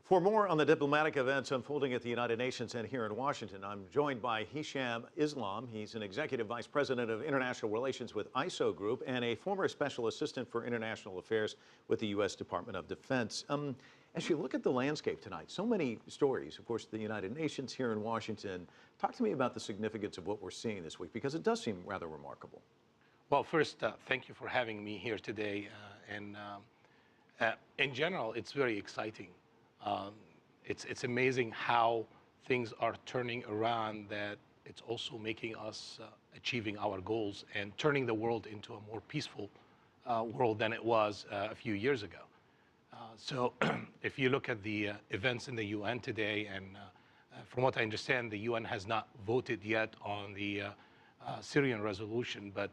For more on the diplomatic events unfolding at the United Nations and here in Washington, I'm joined by Hesham Islam. He's an Executive Vice President of International Relations with ISO Group and a former Special Assistant for International Affairs with the U.S. Department of Defense. As you look at the landscape tonight, so many stories, of course, the United Nations here in Washington. Talk to me about the significance of what we're seeing this week, because it does seem rather remarkable. Well, first, thank you for having me here today. In general, it's very exciting. It's amazing how things are turning around, that it's also making us achieving our goals and turning the world into a more peaceful world than it was a few years ago. So if you look at the events in the UN today, and from what I understand, the UN has not voted yet on the Syrian resolution, but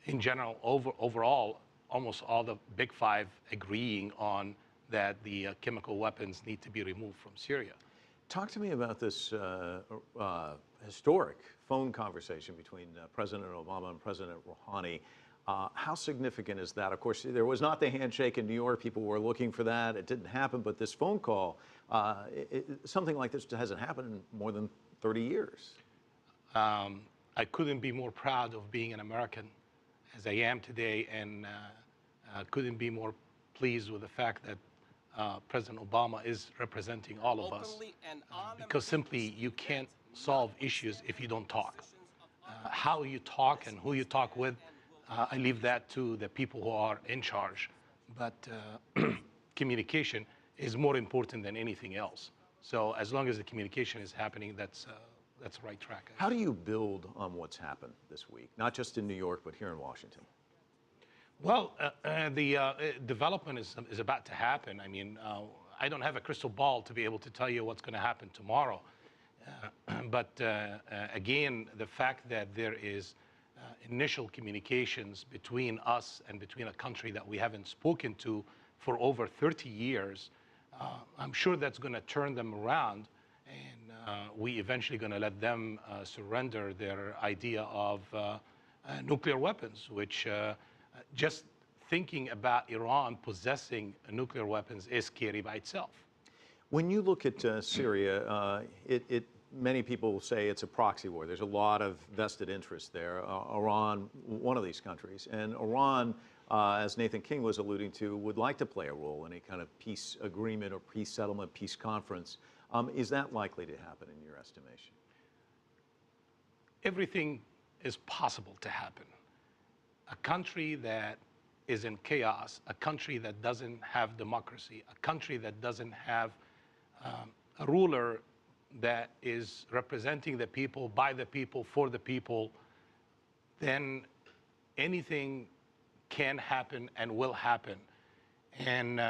in general, overall, almost all the big five agreeing on that the chemical weapons need to be removed from Syria. Talk to me about this historic phone conversation between President Obama and President Rouhani. How significant is that? Of course, there was not the handshake in New York. People were looking for that. It didn't happen. But this phone call, something like this hasn't happened in more than 30 years. I couldn't be more proud of being an American as I am today, and couldn't be more pleased with the fact that President Obama is representing all of us, because simply you can't solve issues if you don't talk. How you talk and who you talk with, I leave that to the people who are in charge. But communication is more important than anything else. So as long as the communication is happening, that's the right track. How do you build on what's happened this week, not just in New York, but here in Washington? Well, the development is about to happen. I mean, I don't have a crystal ball to be able to tell you what's going to happen tomorrow. But again, the fact that there is initial communications between us and between a country that we haven't spoken to for over 30 years, I'm sure that's going to turn them around, and we eventually going to let them surrender their idea of nuclear weapons, which just thinking about Iran possessing nuclear weapons is scary by itself. When you look at Syria, many people say it's a proxy war. There's a lot of vested interest there. Iran, one of these countries, and Iran, as Nathan King was alluding to, would like to play a role in a kind of peace agreement or peace settlement, peace conference. Is that likely to happen in your estimation? Everything is possible to happen. A country that is in chaos, a country that doesn't have democracy, a country that doesn't have a ruler that is representing the people, by the people, for the people, then anything can happen and will happen. And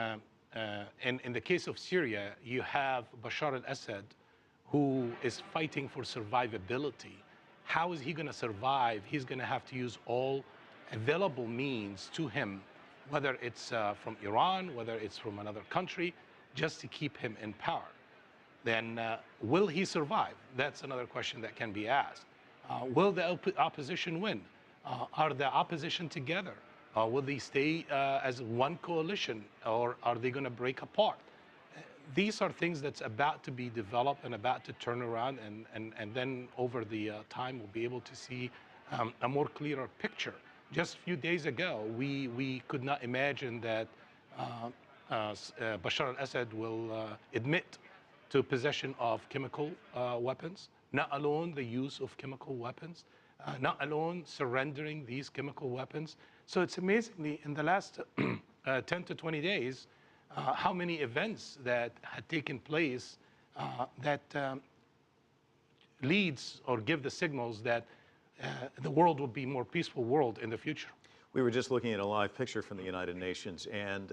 in the case of Syria, you have Bashar al-Assad, who is fighting for survivability. How is he going to survive? He's going to have to use all available means to him, whether it's from Iran, whether it's from another country, just to keep him in power. Then will he survive? That's another question that can be asked. Will the opposition win? Are the opposition together? Will they stay as one coalition, or are they going to break apart? These are things that's about to be developed and about to turn around, and then over the time we'll be able to see a more clearer picture. Just a few days ago, we could not imagine that Bashar al-Assad will admit to possession of chemical weapons, not alone the use of chemical weapons, not alone surrendering these chemical weapons. So it's amazingly, in the last 10 to 20 days, how many events that had taken place that leads or give the signals that the world will be a more peaceful world in the future. We were just looking at a live picture from the United Nations, and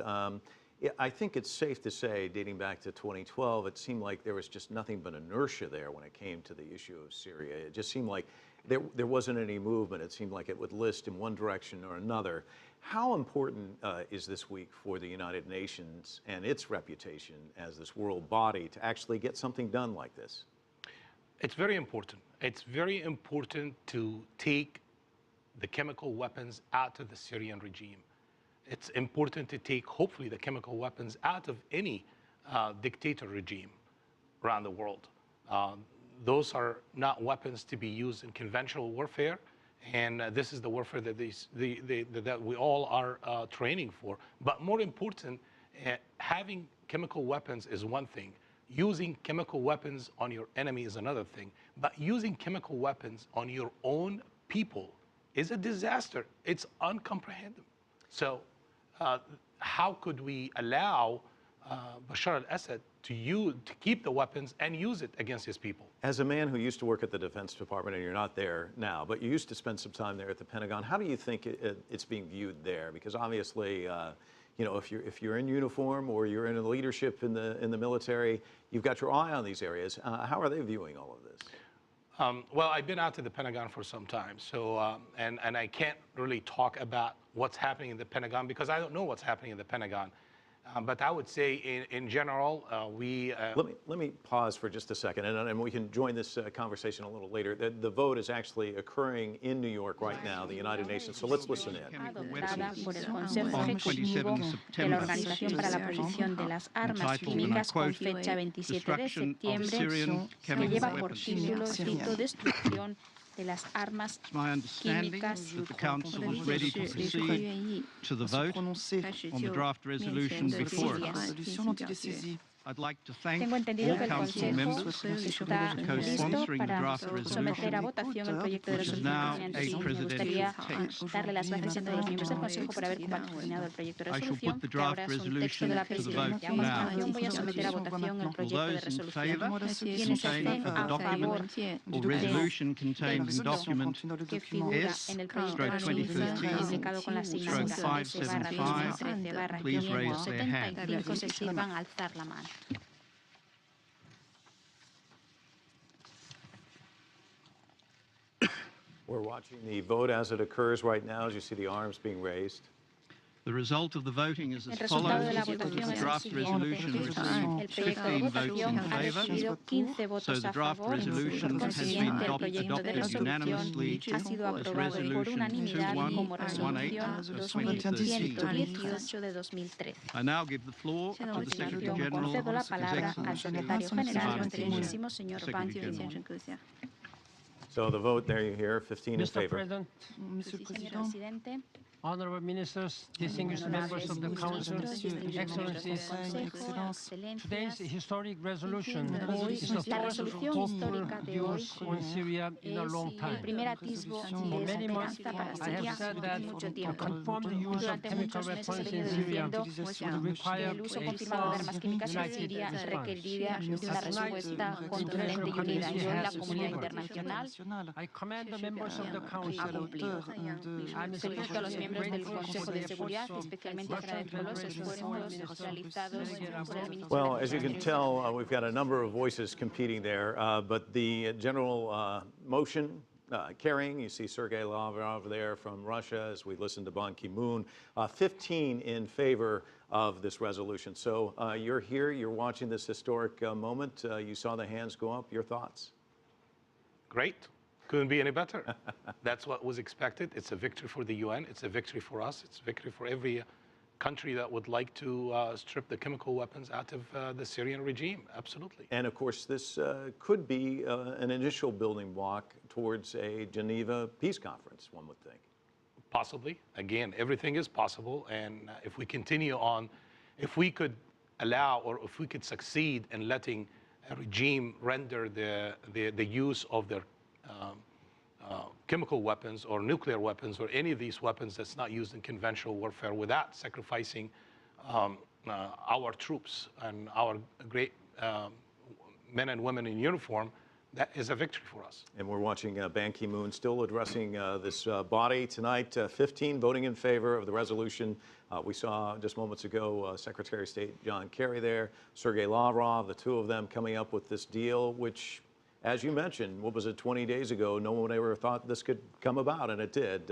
I think it's safe to say, dating back to 2012, it seemed like there was just nothing but inertia there when it came to the issue of Syria. It just seemed like there wasn't any movement. It seemed like it would list in one direction or another. How important is this week for the United Nations and its reputation as this world body to actually get something done like this? It's very important. It's very important to take the chemical weapons out of the Syrian regime. It's important to take, hopefully, the chemical weapons out of any dictator regime around the world. Those are not weapons to be used in conventional warfare, and this is the warfare that, that we all are training for. But more important, having chemical weapons is one thing. Using chemical weapons on your enemy is another thing. But using chemical weapons on your own people is a disaster. It's incomprehensible. So how could we allow Bashar al-Assad to keep the weapons and use it against his people? As a man who used to work at the Defense Department, and you're not there now, but you used to spend some time there at the Pentagon, how do you think it's being viewed there? Because obviously, you know, if you're in uniform or you're in leadership in the military, you've got your eye on these areas. How are they viewing all of this? Well, I've been out to the Pentagon for some time, so and I can't really talk about what's happening in the Pentagon because I don't know what's happening in the Pentagon. But I would say, in general, we... Let me pause for just a second, and we can join this conversation a little later. The vote is actually occurring in New York right now, the United Nations, so let's listen in. Adoptada por el Consejo Ejecutivo de la Organización para la Prohibición de las Armas Químicas con fecha 27 de septiembre, que lleva por título escrito Destrucción de las armas químicas. That the Council is ready to proceed to the vote on the draft resolution before us. I'd like to thank Tengo entendido all que el Council Consejo members está for listo co-sponsoring the para draft someter a resolution, votación el proyecto de which is resolución now que a me presidential gustaría text. darle las gracias a todos los miembros del Consejo por haber patrocinado el proyecto de I shall resolución, put the que ahora draft es un texto de la resolution to the vote presidencia. A now. continuación voy a someter a votación el All proyecto de those in resolución. favour Quienes estén of the a favor document or del resolution contained in document que figura en el proyecto de resolución publicado con la asignatura Please raise their hand. S/2013/575 se sirvan a alzar la mano. We're watching the vote as it occurs right now, as you see the arms being raised. The result of the voting is El as resultado follows. de la votación The es el draft siguiente. resolution El received proyecto de 15 votes votación in ha favour. recibido 15 So votos the a draft favor. resolution Por has been consiguiente, el adopted proyecto de resolución unanimously ha sido as aprobado por resolution unanimidad como 2118 resolución of 2013. 2118 de 2013. I now give the floor A to the Secretary continuación, General, concedo la His palabra al Excellency secretario general, Ban Ki-moon. excelentísimo señor Ban Ki-moon. So the vote, there you hear, 15 in Mr. favor. President, Señor presidente, honorable ministers, distinguished members of the Council, Excellencies, today's historic resolution hoy, is the la first resolución hopeful histórica de hoy use on Syria in a long es el time. primer atisbo For de many months, esperanza para I Siria have said en that mucho to tiempo. confirm the use of Durante chemical muchos meses he weapons in venido Syria diciendo would que require el uso a confirmado de armas firm químicas en united Siria response. requeriría de una respuesta contundente y unida. Y hoy la comunidad internacional I commend the members of the ha Council. cumplido. I'm Felicito a los miembros del Consejo de Seguridad, especially especialmente agradezco los esfuerzos realizados por el Ministerio Well, de as you can tell, we've got a number of voices competing there, but the general motion carrying, you see Sergei Lavrov there from Russia as we listen to Ban Ki-moon, 15 in favor of this resolution. So you're here, you're watching this historic moment. You saw the hands go up. Your thoughts? Great. Couldn't be any better. That's what was expected. It's a victory for the UN. It's a victory for us. It's a victory for every country that would like to strip the chemical weapons out of the Syrian regime. Absolutely. And of course, this could be an initial building block towards a Geneva peace conference, one would think. Possibly. Again, everything is possible. And if we continue on, if we could allow or if we could succeed in letting a regime render the use of their chemical weapons or nuclear weapons or any of these weapons that's not used in conventional warfare without sacrificing our troops and our great men and women in uniform, that is a victory for us. And we're watching Ban Ki-moon still addressing this body tonight, 15 voting in favor of the resolution. We saw just moments ago Secretary of State John Kerry there, Sergei Lavrov, the two of them coming up with this deal, which, as you mentioned, what was it, 20 days ago, no one ever thought this could come about, and it did.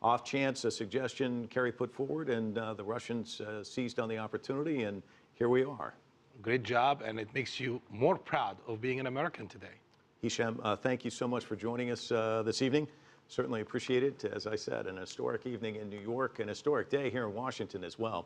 Off chance, a suggestion Kerry put forward, and the Russians seized on the opportunity, and here we are. Great job, and it makes you more proud of being an American today. Hesham, thank you so much for joining us this evening. Certainly appreciate it. As I said, an historic evening in New York, an historic day here in Washington as well.